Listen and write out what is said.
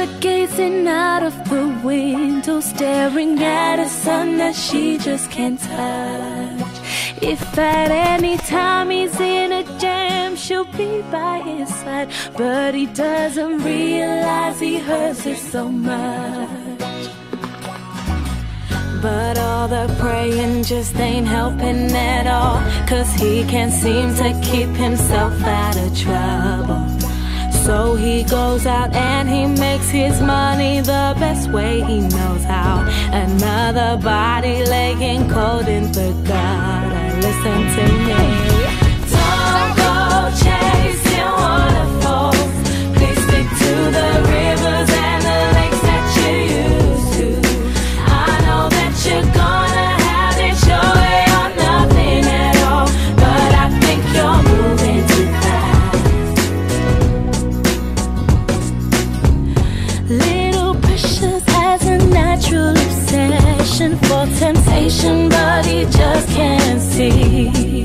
mother gazing out of the window, staring at a son that she just can't touch. If at any time he's in a jam, she'll be by his side, but he doesn't realize he hurts her so much. But all the praying just ain't helping at all, 'cause he can't seem to keep himself out of trouble. So he goes out and he makes his money the best way he knows how. Another body laying cold in the gutter. Listen to me. Don't go chasing waterfalls. Please stick to the rivers and the lakes that you used to. I know that you're gonna have it your way or nothing at all, but I think you're moving too fast. Little Precious has a natural obsession for temptation, but he just can't see